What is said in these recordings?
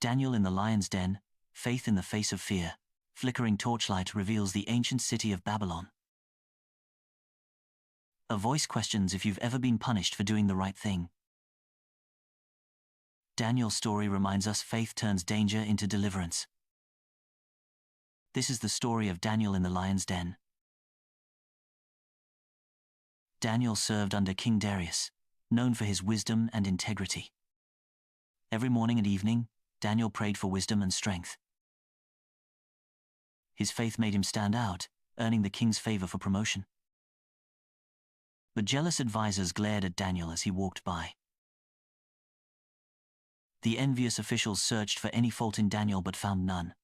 Daniel in the lion's den, faith in the face of fear. Flickering torchlight reveals the ancient city of Babylon. A voice questions if you've ever been punished for doing the right thing. Daniel's story reminds us faith turns danger into deliverance. This is the story of Daniel in the lion's den. Daniel served under King Darius, known for his wisdom and integrity. Every morning and evening, Daniel prayed for wisdom and strength. His faith made him stand out, earning the king's favor for promotion. But jealous advisors glared at Daniel as he walked by. The envious officials searched for any fault in Daniel but found none.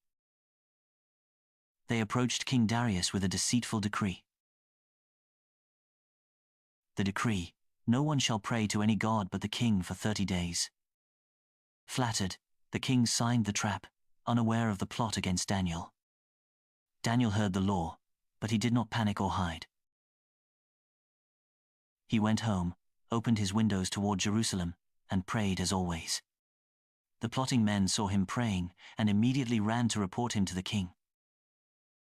They approached King Darius with a deceitful decree. The decree: no one shall pray to any god but the king for 30 days. Flattered, the king signed the trap, unaware of the plot against Daniel. Daniel heard the law, but he did not panic or hide. He went home, opened his windows toward Jerusalem, and prayed as always. The plotting men saw him praying and immediately ran to report him to the king.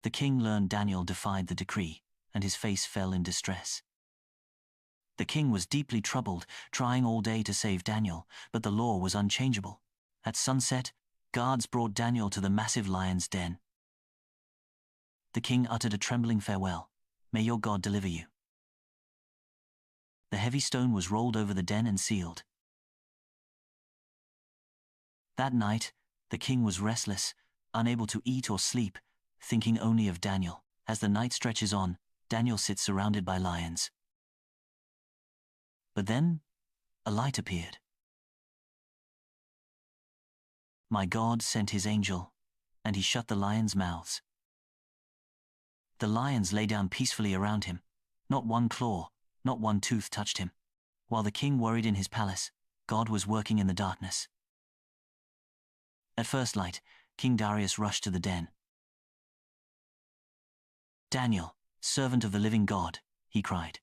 The king learned Daniel defied the decree, and his face fell in distress. The king was deeply troubled, trying all day to save Daniel, but the law was unchangeable. At sunset, guards brought Daniel to the massive lion's den. The king uttered a trembling farewell. "May your God deliver you." The heavy stone was rolled over the den and sealed. That night, the king was restless, unable to eat or sleep, thinking only of Daniel. As the night stretches on, Daniel sits surrounded by lions. But then, a light appeared. My God sent his angel, and he shut the lions' mouths. The lions lay down peacefully around him. Not one claw, not one tooth touched him. While the king worried in his palace, God was working in the darkness. At first light, King Darius rushed to the den. "Daniel, servant of the living God," he cried.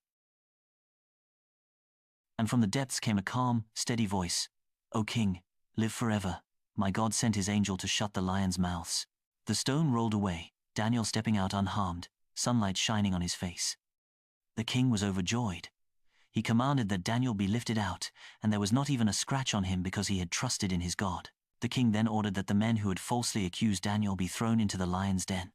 And from the depths came a calm, steady voice. "O king, live forever. My God sent his angel to shut the lions' mouths." The stone rolled away, Daniel stepping out unharmed, sunlight shining on his face. The king was overjoyed. He commanded that Daniel be lifted out, and there was not even a scratch on him because he had trusted in his God. The king then ordered that the men who had falsely accused Daniel be thrown into the lion's den.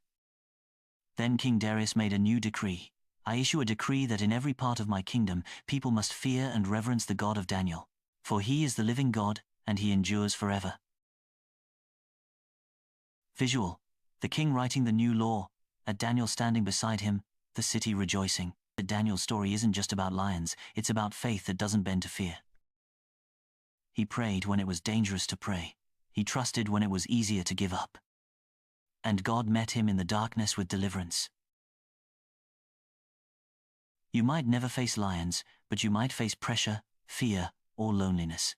Then King Darius made a new decree. "I issue a decree that in every part of my kingdom people must fear and reverence the God of Daniel, for he is the living God, and he endures forever." Visual: the king writing the new law, at Daniel standing beside him, the city rejoicing. Daniel's story isn't just about lions, it's about faith that doesn't bend to fear. He prayed when it was dangerous to pray. He trusted when it was easier to give up. And God met him in the darkness with deliverance. You might never face lions, but you might face pressure, fear, or loneliness.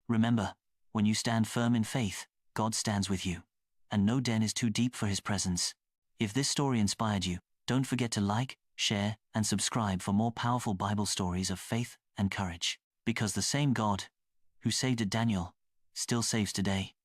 Remember, when you stand firm in faith, God stands with you, and no den is too deep for his presence. If this story inspired you, don't forget to like, share, and subscribe for more powerful Bible stories of faith and courage. Because the same God who saved Daniel still saves today.